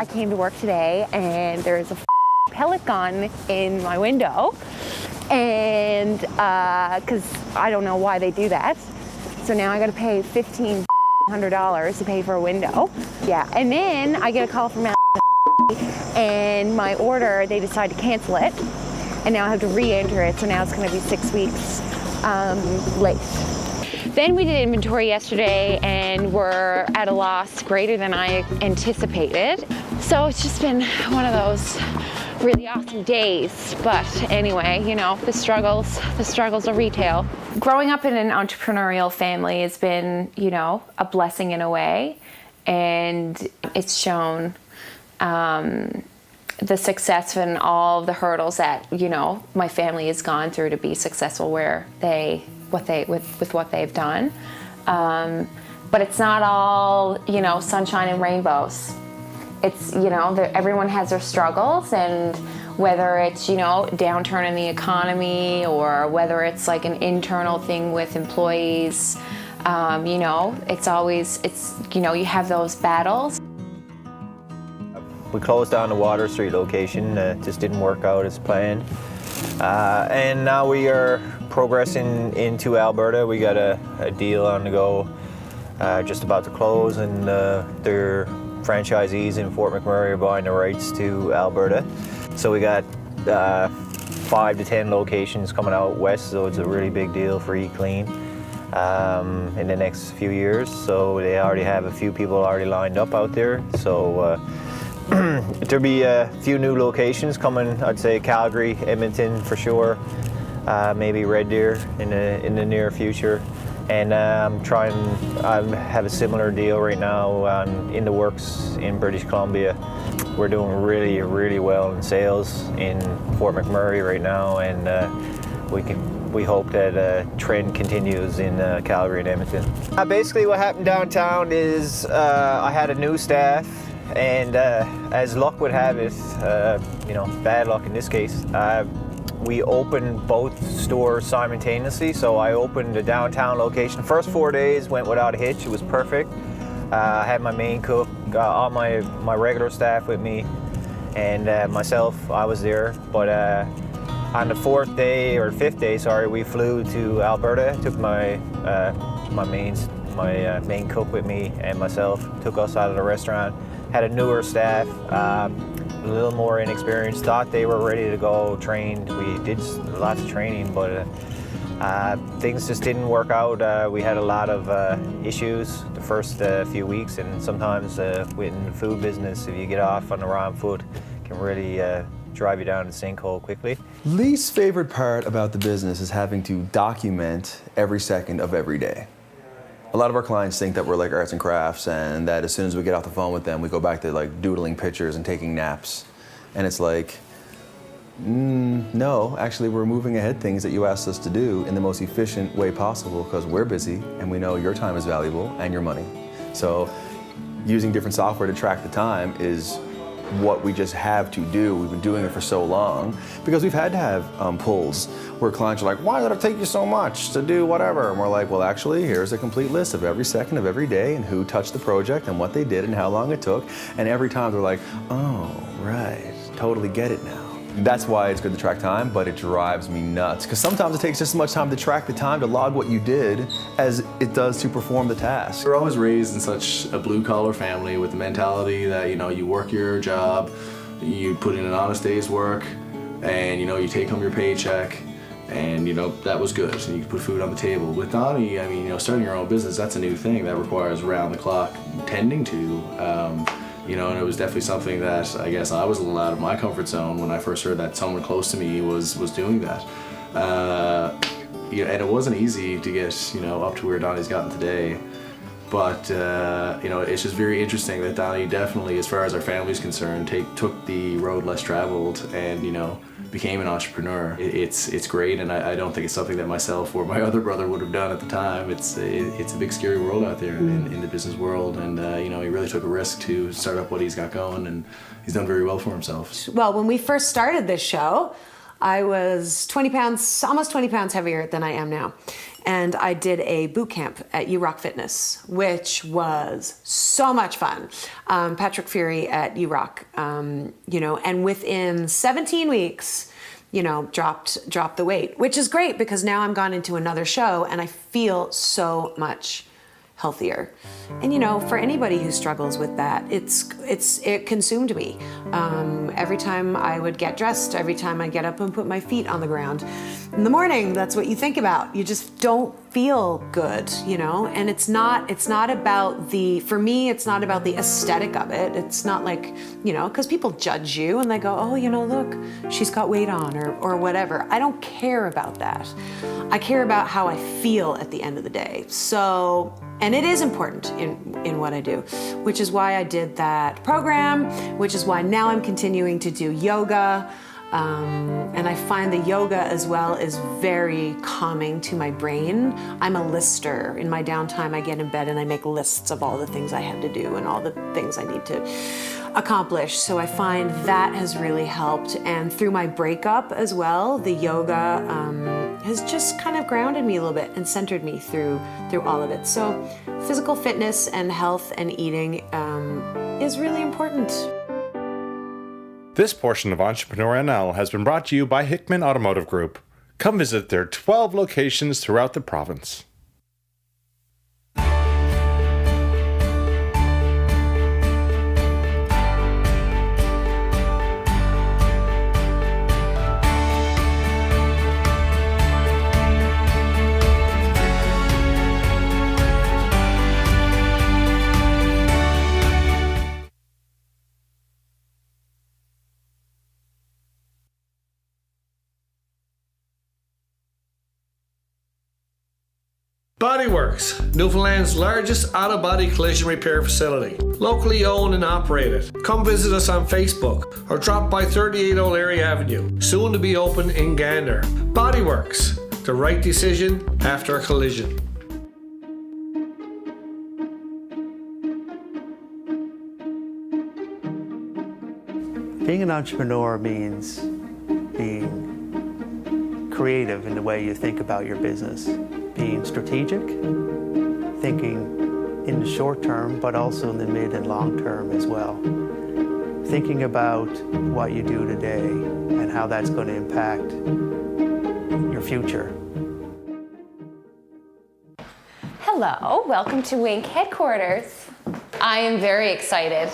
I came to work today and there's a pellet gun in my window, and because I don't know why they do that. So now I got to pay $1,500 to pay for a window. Yeah, and then I get a call from and my order, they decide to cancel it, and now I have to re-enter it, so now it's going to be 6 weeks late. Then we did inventory yesterday and we're at a loss greater than I anticipated. So it's just been one of those really awesome days. But anyway, you know, the struggles of retail. Growing up in an entrepreneurial family has been, you know, a blessing in a way. And it's shown the success and all the hurdles that, you know, my family has gone through to be successful with what they've done. But it's not all, you know, sunshine and rainbows. It's, you know, everyone has their struggles, and whether it's, you know, downturn in the economy or whether it's like an internal thing with employees, you know, you know, you have those battles. We closed down the Water Street location, just didn't work out as planned. And now we are progressing into Alberta. We got a deal on the go, just about to close, and their franchisees in Fort McMurray are buying the rights to Alberta. So we got 5 to 10 locations coming out west, so it's a really big deal for eClean in the next few years. So they already have a few people already lined up out there. So there'll be a few new locations coming. I'd say Calgary, Edmonton for sure, maybe Red Deer in the near future. And I have a similar deal right now in the works in British Columbia. We're doing really, really well in sales in Fort McMurray right now, and we hope that trend continues in Calgary and Edmonton. Basically what happened downtown is I had a new staff, and as luck would have it, you know, bad luck in this case, we opened both stores simultaneously. So I opened the downtown location. The first 4 days went without a hitch. It was perfect. I had my main cook, all my regular staff with me, and myself, I was there. But on the 5th day, sorry, we flew to Alberta. Took my main cook with me and myself. Took us out of the restaurant. Had a newer staff. A little more inexperienced, thought they were ready to go, trained. We did lots of training, but things just didn't work out. We had a lot of issues the first few weeks, and sometimes in the food business, if you get off on the wrong foot, it can really drive you down the sinkhole quickly. Least favorite part about the business is having to document every second of every day. A lot of our clients think that we're like arts and crafts, and that as soon as we get off the phone with them, we go back to like doodling pictures and taking naps. And it's like, no, actually we're moving ahead things that you asked us to do in the most efficient way possible, because we're busy and we know your time is valuable and your money. So using different software to track the time is what we just have to do. We've been doing it for so long because we've had to have pulls where clients are like, why did it take you so much to do whatever? And we're like, well, actually, here's a complete list of every second of every day and who touched the project and what they did and how long it took. And every time they're like, oh, right, totally get it now. That's why it's good to track time, but it drives me nuts. Because sometimes it takes just as much time to track the time to log what you did as it does to perform the task. We're always raised in such a blue-collar family with the mentality that, you know, you work your job, you put in an honest day's work, and, you know, you take home your paycheck, and, you know, that was good. And you can put food on the table. With Donnie, I mean, you know, starting your own business, that's a new thing that requires round-the-clock tending to. You know, and it was definitely something that I guess I was a little out of my comfort zone when I first heard that someone close to me was doing that. You know, and it wasn't easy to get, you know, up to where Donnie's gotten today. But, you know, it's just very interesting that Donnie definitely, as far as our family's concerned, took the road less traveled and, you know, became an entrepreneur. It's great, and I don't think it's something that myself or my other brother would have done at the time. It's a big scary world out there in the business world, and you know, he really took a risk to start up what he's got going, and he's done very well for himself. Well, when we first started this show, I was 20 pounds, almost 20 pounds heavier than I am now. And I did a boot camp at URock Fitness, which was so much fun. Patrick Fury at URock, and within 17 weeks, dropped the weight, which is great because now I'm gone into another show and I feel so much healthier. And for anybody who struggles with that, it consumed me. Every time I would get dressed, every time I get up and put my feet on the ground in the morning, that's what you think about. You just don't feel good, and it's not about for me, it's not about the aesthetic of it. It's not like, because people judge you and they go, oh, look, she's got weight on or whatever. I don't care about that. I care about how I feel at the end of the day. So, and it is important in what I do, which is why I did that program, which is why now I'm continuing to do yoga. And I find the yoga as well is very calming to my brain. I'm a lister. In my downtime, I get in bed and I make lists of all the things I have to do and all the things I need to accomplish. So I find that has really helped. And through my breakup as well, the yoga has just kind of grounded me a little bit and centered me through all of it. So physical fitness and health and eating is really important. This portion of Entrepreneur NL has been brought to you by Hickman Automotive Group. Come visit their 12 locations throughout the province. Bodyworks, Newfoundland's largest auto-body collision repair facility. Locally owned and operated. Come visit us on Facebook or drop by 38 O'Leary Avenue, soon to be open in Gander. Bodyworks, the right decision after a collision. Being an entrepreneur means being creative in the way you think about your business. Being strategic, thinking in the short term, but also in the mid and long term as well. Thinking about what you do today and how that's going to impact your future. Hello, welcome to Wink headquarters. I am very excited.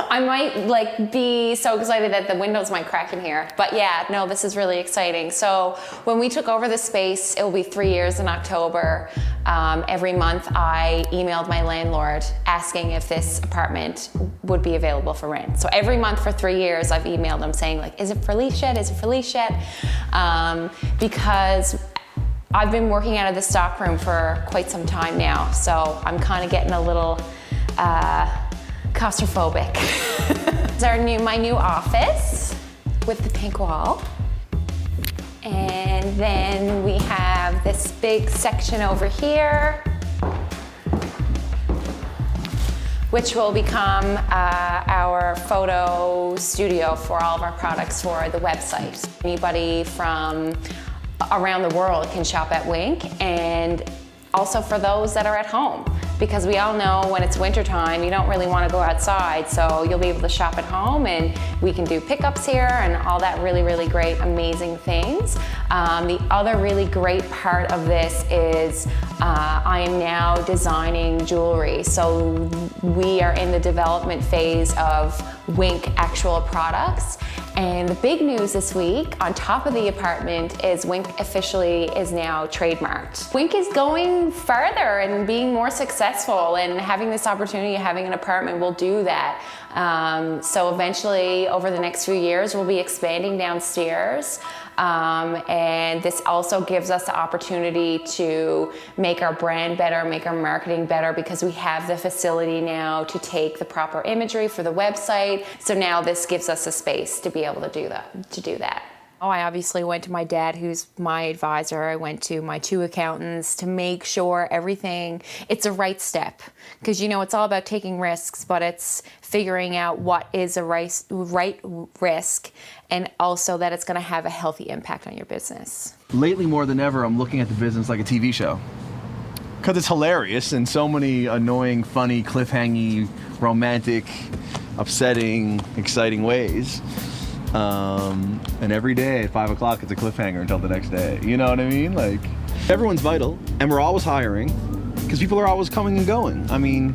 I might be so excited that the windows might crack in here. But yeah, no, this is really exciting. So when we took over the space, it will be 3 years in October. Every month I emailed my landlord asking if this apartment would be available for rent. So every month for 3 years I've emailed him saying is it for lease yet? Is it for lease yet? Because I've been working out of the stockroom for quite some time now. So I'm kind of getting a little, claustrophobic. This is my new office with the pink wall. And then we have this big section over here, which will become our photo studio for all of our products for the website. Anybody from around the world can shop at Wink, and also for those that are at home. Because we all know when it's wintertime, you don't really want to go outside, so you'll be able to shop at home and we can do pickups here and all that really, really great, amazing things. The other really great part of this is I am now designing jewelry. So we are in the development phase of Wink actual products. And the big news this week, on top of the apartment, is Wink officially is now trademarked. Wink is going further and being more successful, and having this opportunity of having an apartment will do that. So eventually, over the next few years, we'll be expanding downstairs. And this also gives us the opportunity to make our brand better, make our marketing better, because we have the facility now to take the proper imagery for the website. So now this gives us a space to be able to do that. Oh, I obviously went to my dad, who's my advisor. I went to my 2 accountants to make sure everything, it's a right step. Because, you know, it's all about taking risks, but it's figuring out what is a right risk and also that it's going to have a healthy impact on your business. Lately, more than ever, I'm looking at the business like a TV show. Because it's hilarious in so many annoying, funny, cliffhangy, romantic, upsetting, exciting ways. And every day at 5 o'clock it's a cliffhanger until the next day. You know what I mean? Like, everyone's vital, and we're always hiring, because people are always coming and going. I mean,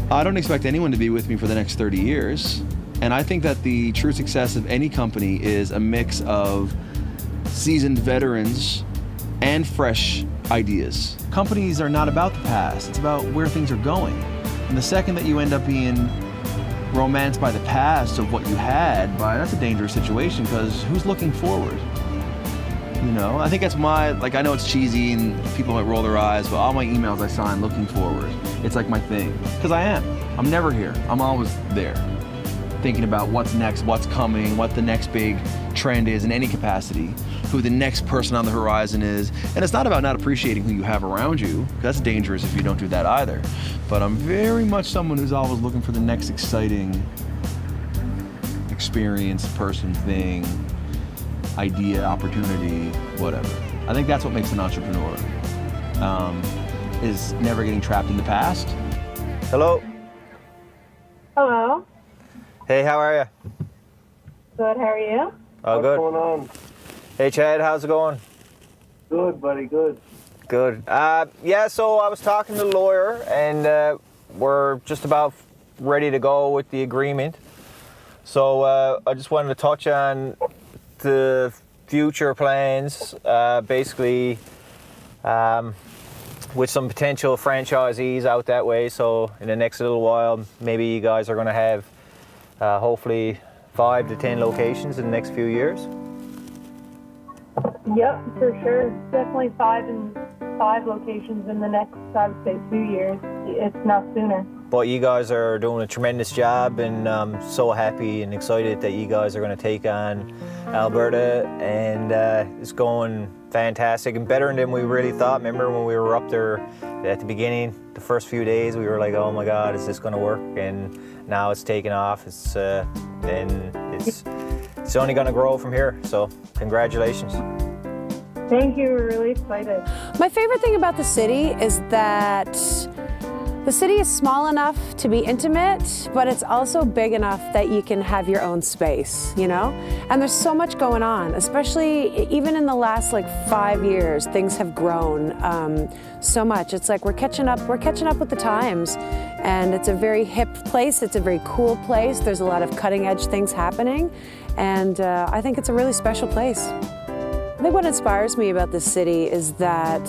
I don't expect anyone to be with me for the next 30 years. And I think that the true success of any company is a mix of seasoned veterans and fresh ideas. Companies are not about the past, it's about where things are going. And the second that you end up being romanced by the past of what you had, that's a dangerous situation, because who's looking forward? You know, I think that's I know it's cheesy and people might roll their eyes, but all my emails I sign looking forward. It's like my thing, because I am. I'm never here. I'm always there, thinking about what's next, what's coming, what the next big trend is in any capacity, who the next person on the horizon is. And it's not about not appreciating who you have around you, because that's dangerous if you don't do that either. But I'm very much someone who's always looking for the next exciting experience, person, thing, idea, opportunity, whatever. I think that's what makes an entrepreneur, is never getting trapped in the past. Hello. Hello. Hey, how are you? Good, how are you? Oh, good. What's going on? Hey, Chad, how's it going? Good, buddy, good. Good. Yeah, so I was talking to the lawyer, and we're just about ready to go with the agreement. So I just wanted to touch on the future plans, basically with some potential franchisees out that way. So in the next little while, maybe you guys are going to have hopefully 5 to 10 locations in the next few years. Yep, for sure. Definitely 5 locations in the next, I would say, 2 years, if not sooner. But you guys are doing a tremendous job, and I'm so happy and excited that you guys are going to take on Alberta, and it's going fantastic and better than we really thought. Remember when we were up there at the beginning, the first few days, we were like, oh my God, is this going to work? And now it's taken off. It's only going to grow from here. So congratulations. Thank you, we're really excited. My favorite thing about the city is that the city is small enough to be intimate, but it's also big enough that you can have your own space, you know? And there's so much going on, especially even in the last 5 years, things have grown so much. It's like we're catching up with the times, and it's a very hip place, it's a very cool place. There's a lot of cutting edge things happening, and I think it's a really special place. I think what inspires me about this city is that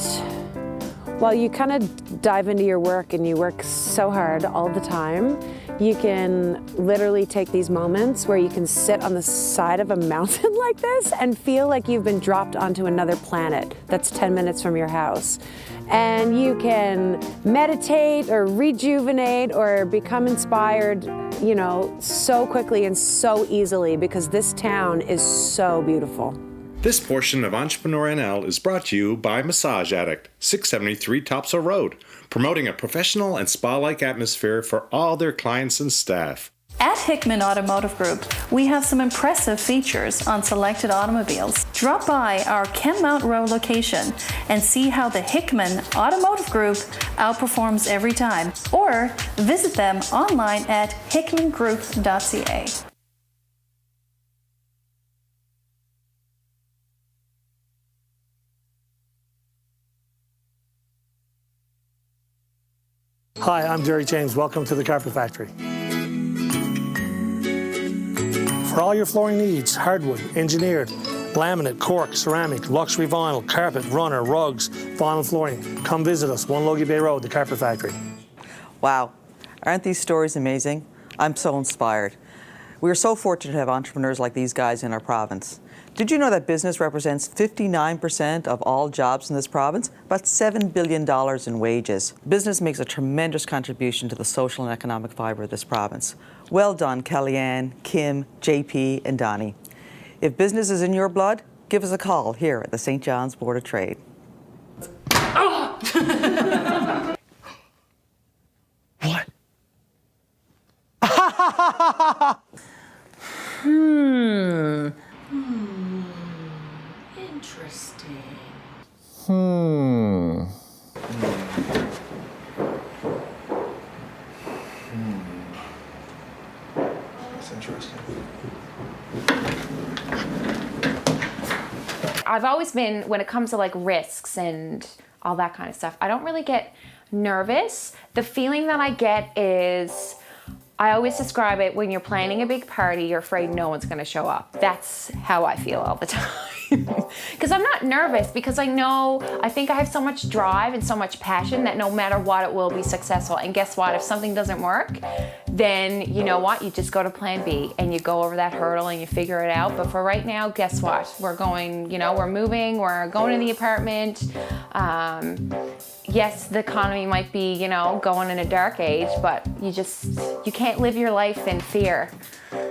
while you kind of dive into your work and you work so hard all the time, you can literally take these moments where you can sit on the side of a mountain like this and feel like you've been dropped onto another planet that's 10 minutes from your house. And you can meditate or rejuvenate or become inspired, you know, so quickly and so easily, because this town is so beautiful. This portion of Entrepreneur NL is brought to you by Massage Addict, 673 Topsail Road, promoting a professional and spa-like atmosphere for all their clients and staff. At Hickman Automotive Group, we have some impressive features on selected automobiles. Drop by our Kenmount Road location and see how the Hickman Automotive Group outperforms every time, or visit them online at hickmangroup.ca. Hi, I'm Jerry James. Welcome to the Carpet Factory. For all your flooring needs, hardwood, engineered, laminate, cork, ceramic, luxury vinyl, carpet, runner, rugs, vinyl flooring, come visit us, 1 Logie Bay Road, the Carpet Factory. Wow, aren't these stories amazing? I'm so inspired. We are so fortunate to have entrepreneurs like these guys in our province. Did you know that business represents 59% of all jobs in this province? About $7 billion in wages. Business makes a tremendous contribution to the social and economic fiber of this province. Well done, Kellyanne, Kim, JP, and Donnie. If business is in your blood, give us a call here at the St. John's Board of Trade. What? Interesting. That's interesting. I've always been, when it comes to like risks and all that kind of stuff, I don't really get nervous. The feeling that I get is, I always describe it, when you're planning a big party, you're afraid no one's gonna show up. That's how I feel all the time. Because I'm not nervous, because I know, I think I have so much drive and so much passion that no matter what, it will be successful. And guess what? If something doesn't work, then you know what? You just go to plan B and you go over that hurdle and you figure it out. But for right now, guess what? We're going, we're moving, we're going to the apartment. Yes, the economy might be, going in a dark age, but you can't live your life in fear.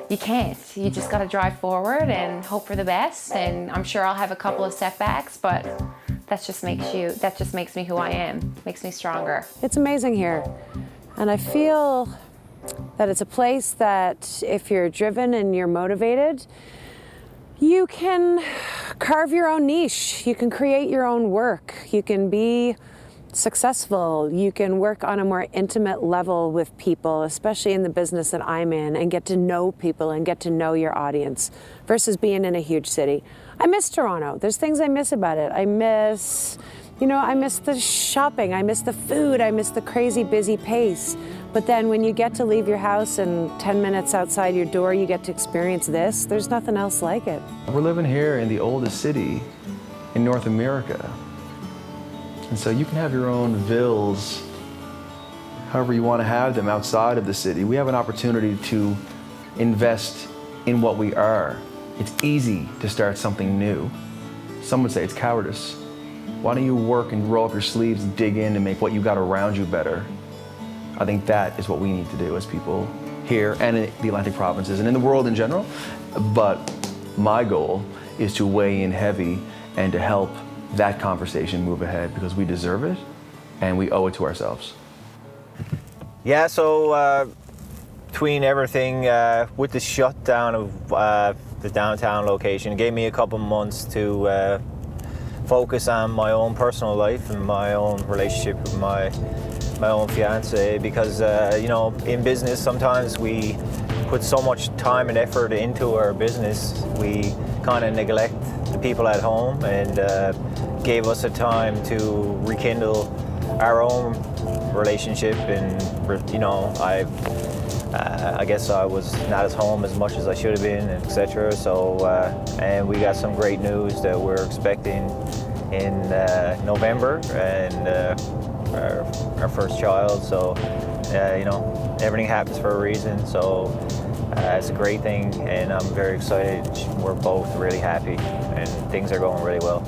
You can't. You just got to drive forward and hope for the best. And I'm sure I'll have a couple of setbacks, but that just makes me who I am, makes me stronger. It's amazing here. And I feel that it's a place that if you're driven and you're motivated, you can carve your own niche. You can create your own work. You can be successful. You can work on a more intimate level with people, especially in the business that I'm in, and get to know people and get to know your audience versus being in a huge city. I miss Toronto. There's things I miss about it. I miss the shopping. I miss the food. I miss the crazy busy pace. But then when you get to leave your house and 10 minutes outside your door, you get to experience this. There's nothing else like it. We're living here in the oldest city in North America. And so you can have your own villas, however you want to have them outside of the city. We have an opportunity to invest in what we are. It's easy to start something new. Some would say it's cowardice. Why don't you work and roll up your sleeves and dig in and make what you got around you better? I think that is what we need to do as people here and in the Atlantic provinces and in the world in general. But my goal is to weigh in heavy and to help that conversation move ahead, because we deserve it and we owe it to ourselves. Yeah, so between everything, with the shutdown of the downtown location, it gave me a couple months to focus on my own personal life and my own relationship with my own fiance, because in business sometimes we put so much time and effort into our business, we kind of neglect the people at home, and gave us a time to rekindle our own relationship. And I guess I was not at home as much as I should have been, etc. So and we got some great news that we're expecting in November, and our first child. So everything happens for a reason. So it's a great thing, and I'm very excited. We're both really happy, and things are going really well.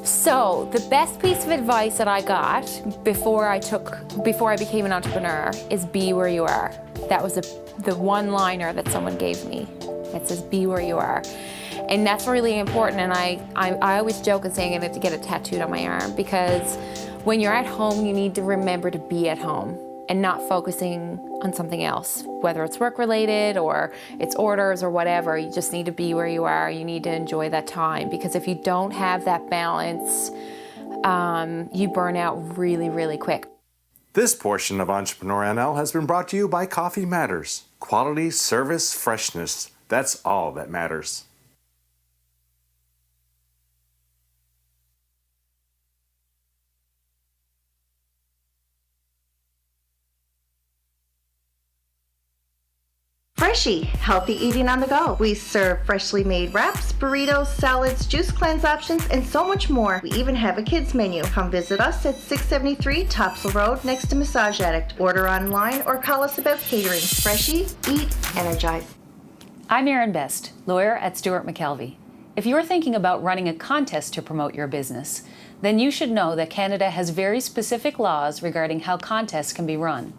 So the best piece of advice that I got before I became an entrepreneur is be where you are. That was the one-liner that someone gave me. It says, be where you are. And that's really important. And I always joke and saying I have to get it tattooed on my arm, because when you're at home, you need to remember to be at home and not focusing on something else, whether it's work-related or it's orders or whatever. You just need to be where you are. You need to enjoy that time, because if you don't have that balance, you burn out really, really quick. This portion of Entrepreneur NL has been brought to you by Coffee Matters. Quality, service, freshness. That's all that matters. Freshie, healthy eating on the go. We serve freshly made wraps, burritos, salads, juice cleanse options, and so much more. We even have a kids menu. Come visit us at 673 Topsail Road next to Massage Addict. Order online or call us about catering. Freshie, eat, energize. I'm Erin Best, lawyer at Stewart McKelvey. If you're thinking about running a contest to promote your business, then you should know that Canada has very specific laws regarding how contests can be run.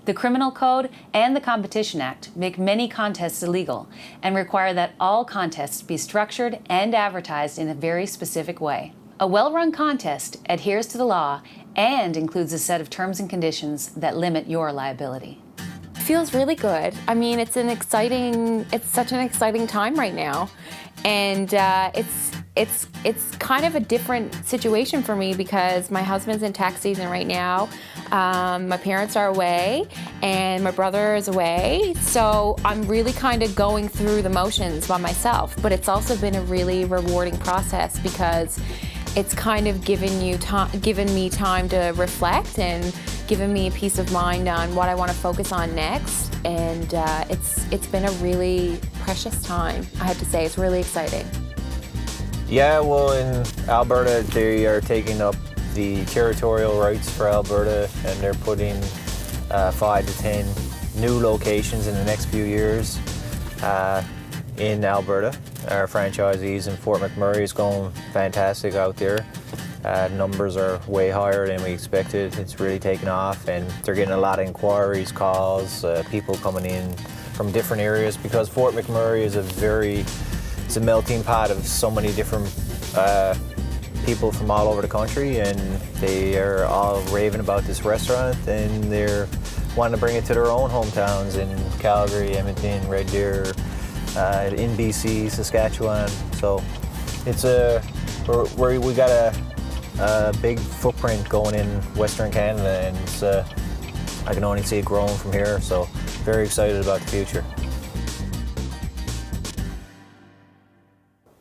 The Criminal Code and the Competition Act make many contests illegal and require that all contests be structured and advertised in a very specific way. A well-run contest adheres to the law and includes a set of terms and conditions that limit your liability. Feels really good. I mean, it's such an exciting time right now, and it's kind of a different situation for me because my husband's in tax season right now. My parents are away, and my brother is away, so I'm really kind of going through the motions by myself. But it's also been a really rewarding process because it's kind of given me time to reflect and given me a peace of mind on what I want to focus on next. And it's been a really precious time, I have to say. It's really exciting. Yeah, well, in Alberta, they are taking up the territorial rights for Alberta, and they're putting 5 to 10 new locations in the next few years in Alberta. Our franchisees in Fort McMurray is going fantastic out there. Numbers are way higher than we expected. It's really taken off, and they're getting a lot of inquiries, calls, people coming in from different areas because Fort McMurray is it's a melting pot of so many different people from all over the country, and they are all raving about this restaurant, and they're wanting to bring it to their own hometowns in Calgary, Edmonton, Red Deer, in BC, Saskatchewan. So it's we got a big footprint going in Western Canada, and I can only see it growing from here. So very excited about the future.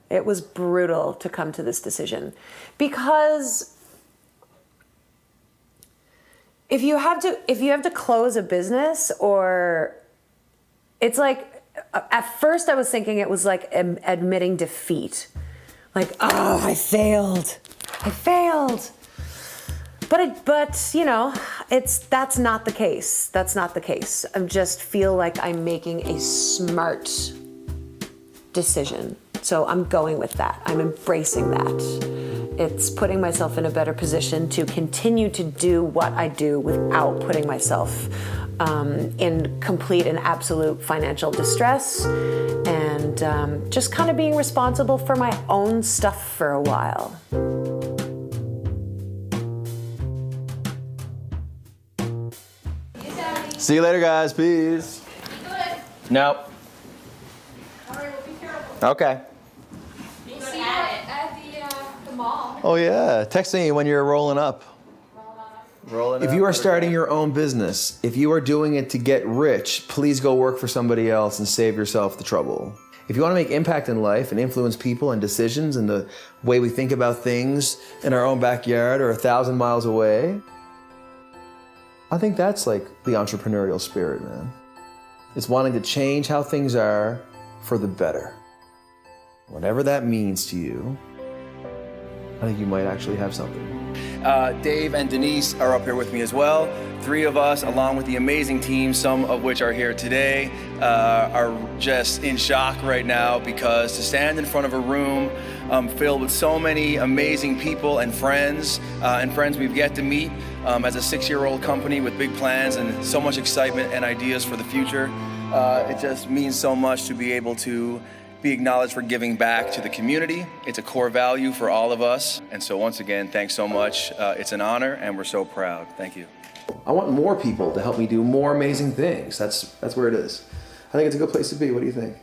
It was brutal to come to this decision because if you have to close a business, or it's like, at first I was thinking it was like admitting defeat. Like, oh, I failed. But you know, that's not the case. That's not the case. I just feel like I'm making a smart decision. So I'm going with that. I'm embracing that. It's putting myself in a better position to continue to do what I do without putting myself in complete and absolute financial distress, and just kind of being responsible for my own stuff for a while. See you later, guys. Peace. Nope. Okay. Oh yeah, text me when you're rolling up. If you are starting your own business, if you are doing it to get rich, please go work for somebody else and save yourself the trouble. If you want to make impact in life and influence people and decisions and the way we think about things in our own backyard or 1,000 miles away, I think that's like the entrepreneurial spirit, man. It's wanting to change how things are for the better. Whatever that means to you, I think you might actually have something. Dave and Denise are up here with me as well. 3 of us, along with the amazing team, some of which are here today, are just in shock right now because to stand in front of a room filled with so many amazing people and friends we've yet to meet as a 6-year-old company with big plans and so much excitement and ideas for the future. It just means so much to be able to be acknowledged for giving back to the community. It's a core value for all of us. And so once again, thanks so much. It's an honor and we're so proud. Thank you. I want more people to help me do more amazing things. That's where it is. I think it's a good place to be. What do you think?